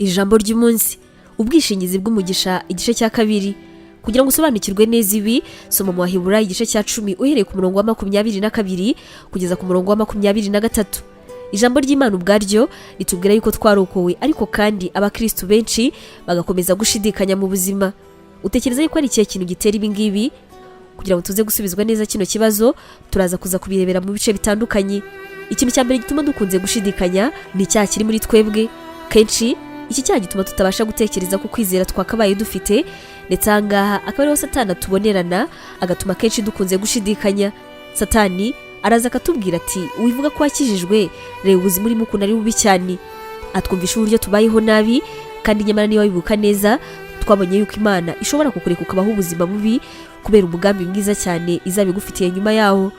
Ijambo ry'umunsi, ubwishingizi bw'umugisha, igice cya kabiri. Kugira ngo usobanukirwe neza ibi, soma mu Baheburayo igice cya 10 uhereye ku murongo wa 22 kugeza ku murongo wa 23. Ijambo ry'Imana ubwaryo ritubwira yuko twarokowe, ariko kandi abakristo benshi bagakomeza gushidikanya mu buzima. Utekereza yuko ari ikihe kintu gitera ibi ngibi? Kugira ngo tuze gusubizwa neza kino kibazo, turaza kuza kubirebera mu bice bitandukanye. Ikintu cya mbere gituma dukunze gushidikanya ni icyaha kiri muri twebwe. Kenshi iki cyaha gituma tutabasha gutekereza ku kwizera twakabaye dufite, ndetse ahangaha akaba ariho Satani atubonerana, agatuma kenshi dukunze gushidikanya. Satani araza akatubwira ati, wivuga ko wakijijwe, reba ubuzima urimo ukuntu ari bubi cyane. Atwumvisha uburyo tubayeho nabi, kandi nyamara niba wibuka neza, twabonye yuko Imana ishobora kukureka ukabaho ubuzima bubi kubera umugambi mwiza cyane izabigufitiye nyuma yaho.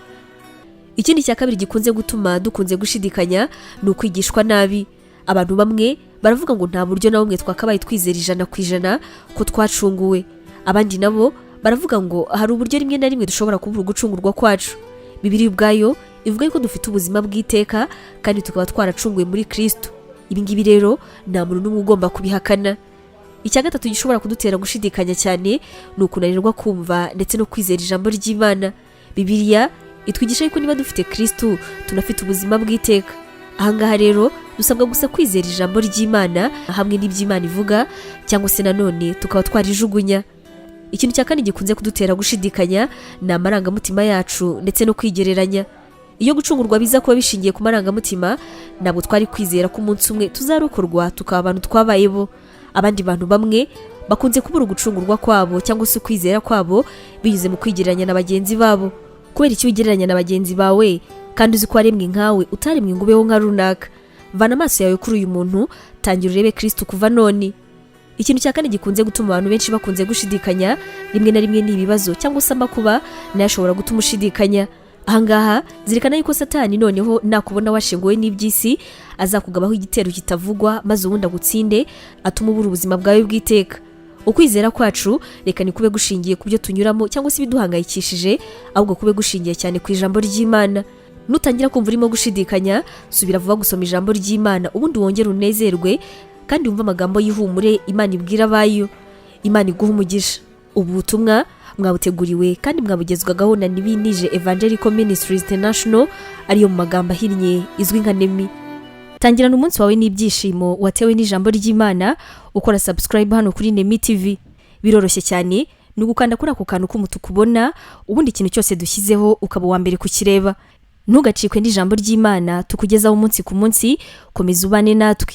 Ikindi cya kabiri gikunze gutuma dukunze gushidikanya ni ukwigishwa nabi. Abantu bamwe baravuga ngo nta buryo na bumwe twakabaye twizera 100% ko twacunguwe. Abandi nabo baravuga ngo hari uburyo rimwe na rimwe dushobora kubura gucungurwa kwacu. Bibiliya ubwayo ivuga yuko dufite ubuzima bw'iteka kandi tukaba twaracunguwe muri Kristo. Ibi ngibi rero nta muntu n'umwe ugomba kubihakana. Icya gatatu gishobora kudutera gushidikanya cyane ni ukunanirwa kumva ndetse no kwizera ijambo ry'Imana. Bibiliya itwigisha yuko niba dufite Kristo tunafite ubuzima bw'iteka. Ahangaha rero dusabwa gusa kwizera ijambo ry'Imana hamwe n'iby'Imana ivuga, cyangwa se nanone tukaba twarijugunya. Ikintu cya kane gikunze kudutera gushidikanya ni amarangamutima yacu ndetse no kwigereranya. Iyo gucungurwa biza kuba bishingiye ku marangamutima, ntabwo twari kwizera ko umunsi umwe tuzarokorwa tukaba abantu twabaye bo. Abandi bantu bamwe bakunze kubura gucungurwa kwabo cyangwa se kwizera kwabo binyuze mu kwigereranya na bagenzi babo. Kubera icyo wigereranya na bagenzi bawe kandi uzi ko waremwe nkawe, utaremwe ngo ubeho nka runaka, vana amaso yawe kuri uyu muntu, tangira urebe Kristo kuva none. Ikintu cya kane gikunze gutuma abantu benshi bakunze gushidikanya rimwe na rimwe ni ibibazo cyangwa se amakuba nayo ashobora gutuma ushidikanya. Ahangaha zirikana yuko Satani noneho nakubona washenguwe n'iby'isi azakugabaho igitero kitavugwa, maze ubundi agutsinde, atuma ubura ubuzima bwawe bw'iteka. Ukwizera kwacu reka ni kube gushingiye ku byo tunyuramo cyangwa se ibiduhangayikishije, ahubwo kube gushingiye cyane ku ijambo ry'Imana. Nutangira kumva urimo gushidikanya, subira vuba gusoma ijambo ry'Imana, ubundi wongere unezerwe kandi wumva amagambo y'ihumure Imana ibwira abayo. Imana iguha umugisha. Ubu butumwa mwabuteguriwe kandi mwabugezwagaho na Nibinije Evangelical Ministries International, ariyo mu magambo ahinnye izwi nka NEMI. Tangirana umunsi wawe n'ibyishimo watewe n'ijambo ry'Imana, ukora subscribe hano kuri NEMI TV. Biroroshye cyane, ni ugukanda kuri ako kantu k'umutuku ubona, ubundi ikintu cyose dushyizeho ukaba wa mbere kukireba. Ntugacikwe n'ijambo ry'Imana tukugezaho umunsi ku munsi, komeza ubane natwe.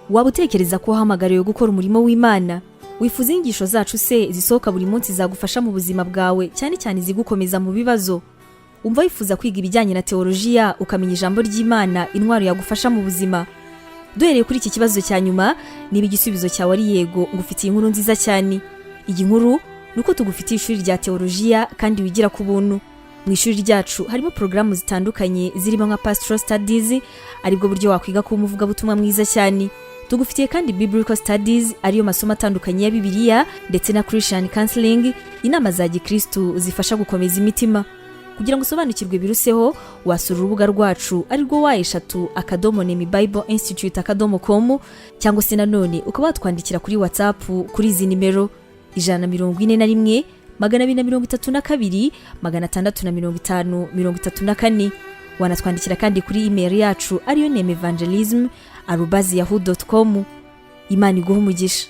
Waba utekereza ko wahamagariwe gukora umurimo w'Imana? Wifuza inyigisho zacu se zisohoka buri munsi zagufasha mu buzima bwawe, cyane cyane zigukomeza mu bibazo? Umva wifuza kwiga ibijyanye na teolojiya, ukamenya ijambo ry'Imana, intwaro yagufasha mu buzima? Duhereye kuri iki kibazo cya nyuma, niba igisubizo cyawe ari yego, ngufitiye inkuru nziza cyane. Iyi nkuru nuko tugufitiye ishuri rya teolojiya kandi wigira ku buntu. Mu ishuri ryacu harimo porogaramu zitandukanye zirimo nka Pastoral Studies, aribwo buryo wakwiga kuba umuvugabutumwa mwiza cyane. Tugufitiye kandi Biblical Studies, ariyo masomo atandukanye ya Bibiliya, ndetse na Christian Counseling, inama za Gikristo zifasha gukomeza imitima. Kugira ngo usobanukirwe biruseho, wasura urubuga rwacu arirwo wa3.nemibibleinstitute.com, cyangwa se nanone ukaba watwandikira kuri WhatsApp kuri izi nimero 141 232 650 Wanatwandikira kandi kuri email yacu ariyo nemevangelism@yahoo.com. Imana iguhe umugisha.